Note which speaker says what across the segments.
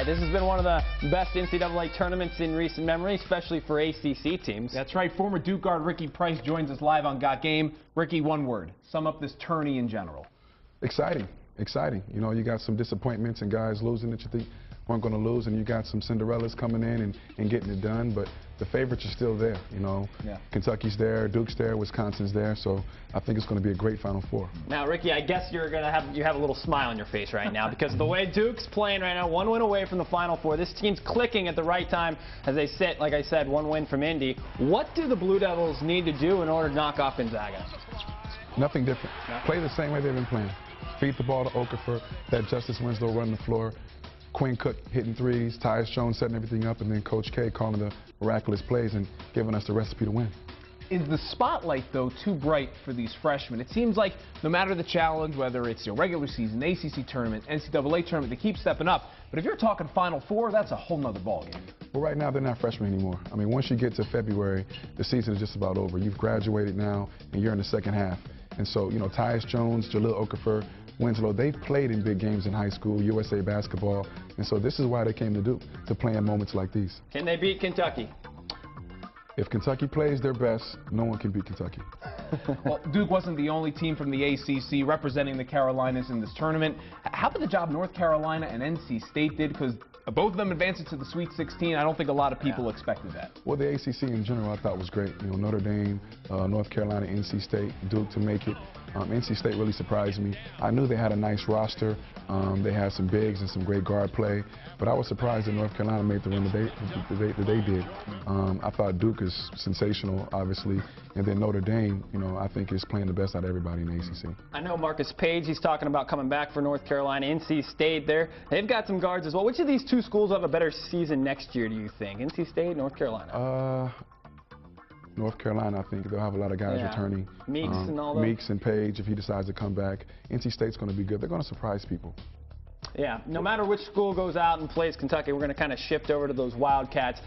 Speaker 1: This has been one of the best NCAA tournaments in recent memory, especially for ACC teams.
Speaker 2: That's right. Former Duke guard Ricky Price joins us live on Got Game. Ricky, one word. Sum up this tourney in general.
Speaker 3: Exciting. Exciting. You know, you got some disappointments and guys losing that you think weren't going to lose, and you got some Cinderellas coming in and getting it done, but the favorites are still there, you know.
Speaker 2: Yeah.
Speaker 3: Kentucky's there, Duke's there, Wisconsin's there, so I think it's going to be a great Final Four.
Speaker 1: Now, Ricky, I guess you have a little smile on your face right now because the way Duke's playing right now, one win away from the Final Four. This team's clicking at the right time as they sit, like I said, one win from Indy. What do the Blue Devils need to do in order to knock off Gonzaga?
Speaker 3: Nothing different. No. Play the same way they've been playing. Feed the ball to Okafor, let Justice Winslow run the floor, Quinn Cook hitting threes, Tyus Jones setting everything up, and then Coach K calling the miraculous plays and giving us the recipe to win.
Speaker 2: Is the spotlight, though, too bright for these freshmen? It seems like no matter the challenge, whether it's regular season, ACC tournament, NCAA tournament, they keep stepping up. But if you're talking Final Four, that's a whole nother ballgame.
Speaker 3: Well, right now, they're not freshmen anymore. I mean, once you get to February, the season is just about over. You've graduated now, and you're in the second half. And so, you know, Tyus Jones, Jahlil Okafor, Winslow, they've played in big games in high school, USA basketball, and so this is why they came to Duke, to play in moments like these.
Speaker 1: Can they beat Kentucky?
Speaker 3: If Kentucky plays their best, no one can beat Kentucky.
Speaker 2: Well, Duke wasn't the only team from the ACC representing the Carolinas in this tournament. How about the job North Carolina and NC State did? Because both of them advanced to the Sweet 16. I don't think a lot of people expected that.
Speaker 3: Well, the ACC in general I thought was great. You know, Notre Dame, North Carolina, NC State, Duke to make it. NC State really surprised me. I knew they had a nice roster. They had some bigs and some great guard play, but I was surprised that North Carolina made the run that they did. I thought Duke is sensational, obviously, and then Notre Dame, you know, I think is playing the best out of everybody in the ACC.
Speaker 1: I know Marcus Page, he's talking about coming back for North Carolina. NC State they've got some guards as well. Which of these two schools will have a better season next year, do you think? NC State, North Carolina?
Speaker 3: North Carolina, I think they'll have a lot of guys returning.
Speaker 1: Meeks and all that.
Speaker 3: Meeks and Page, if he decides to come back. NC State's going to be good. They're going to surprise people.
Speaker 1: Yeah, no matter which school goes out and plays Kentucky, we're going to kind of shift over to those Wildcats.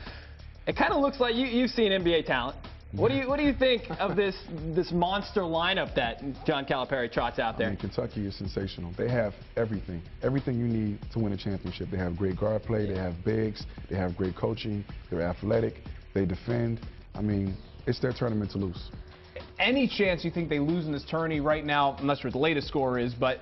Speaker 1: It kind of looks like you've seen NBA talent. What do you think of this monster lineup that John Calipari trots out there?
Speaker 3: I mean, Kentucky is sensational. They have everything you need to win a championship. They have great guard play. They have bigs. They have great coaching. They're athletic. They defend. I mean, it's their tournament to lose.
Speaker 2: Any chance you think they lose in this tourney right now? I'm not sure what the latest score is, but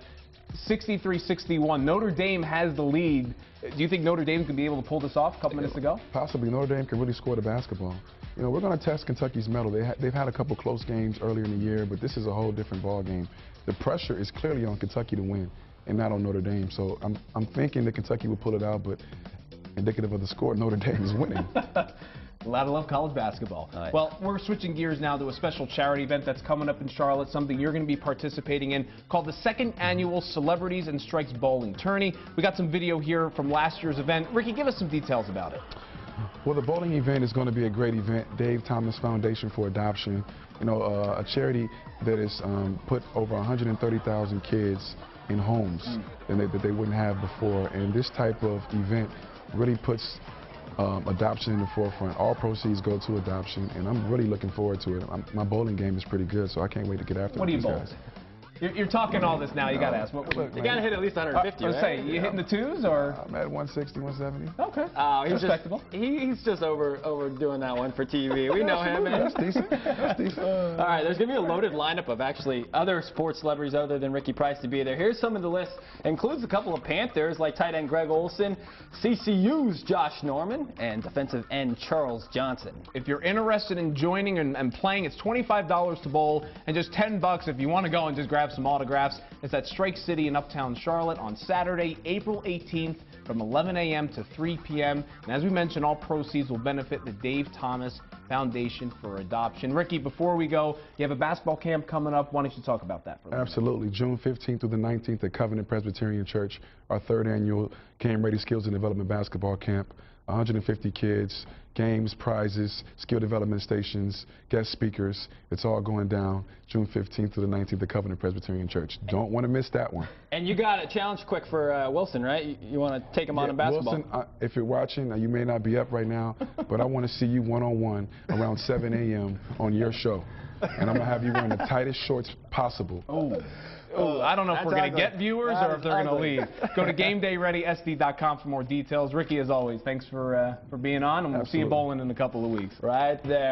Speaker 2: 63-61. Notre Dame has the lead. Do you think Notre Dame could be able to pull this off a couple minutes ago?
Speaker 3: Possibly. Notre Dame can really score the basketball. You know, we're going to test Kentucky's mettle. They've had a couple close games earlier in the year, but this is a whole different ball game. The pressure is clearly on Kentucky to win and not on Notre Dame. So I'm thinking that Kentucky will pull it out, but indicative of the score, Notre Dame is winning.
Speaker 2: A lot of love college basketball.
Speaker 1: Right.
Speaker 2: Well, we're switching gears now to a special charity event that's coming up in Charlotte, something you're going to be participating in, called the second annual Celebrities and Strikes Bowling Tourney. We got some video here from last year's event. Ricky, give us some details about it.
Speaker 3: Well, the bowling event is going to be a great event. Dave Thomas Foundation for Adoption, you know, a charity that has put over 130,000 kids in homes that they wouldn't have before. And this type of event really puts adoption in the forefront. All proceeds go to adoption, and I'm really looking forward to it. My bowling game is pretty good, so I can't wait to get after
Speaker 2: what
Speaker 3: these
Speaker 2: do you bowl?
Speaker 3: guys.
Speaker 2: You're talking all this now. You got to ask.
Speaker 1: You got to hit at least 150, right?
Speaker 2: Say, you hitting the twos or?
Speaker 3: I'm at 160, 170.
Speaker 2: Okay.
Speaker 1: He's
Speaker 2: respectable.
Speaker 1: He's just overdoing that one for TV. We know him, man.
Speaker 3: That's decent. That's decent.
Speaker 1: All right, there's going to be a loaded lineup of actually other sports celebrities other than Ricky Price to be there. Here's some of the list. Includes a couple of Panthers like tight end Greg Olson, CCU's Josh Norman, and defensive end Charles Johnson.
Speaker 2: If you're interested in joining and playing, it's $25 to bowl and just $10 if you want to go and just grab some autographs. It's at Strike City in Uptown Charlotte on Saturday, April 18th from 11 a.m. to 3 p.m. And as we mentioned, all proceeds will benefit the Dave Thomas Foundation for Adoption. Ricky, before we go, you have a basketball camp coming up. Why don't you talk about that for a minute?
Speaker 3: Absolutely. June 15th through the 19th at Covenant Presbyterian Church, our third annual Game Ready Skills and Development Basketball Camp. 150 kids, games, prizes, skill development stations, guest speakers. It's all going down June 15th to the 19th at Covenant Presbyterian Church. Don't want to miss that one.
Speaker 1: And you got a challenge quick for Wilson, right? You want to take him on in basketball?
Speaker 3: Wilson, if you're watching, you may not be up right now, but I want to see you one-on-one around 7 a.m. on your show. And I'm going to have you wearing the tightest shorts possible.
Speaker 2: Oh. Ooh, I don't know if we're going to get viewers or if they're going to
Speaker 1: ugly.
Speaker 2: leave. Go to GameDayReadySD.com for more details. Ricky, as always, thanks for being on, and we'll see you bowling in a couple of weeks.
Speaker 1: Right there.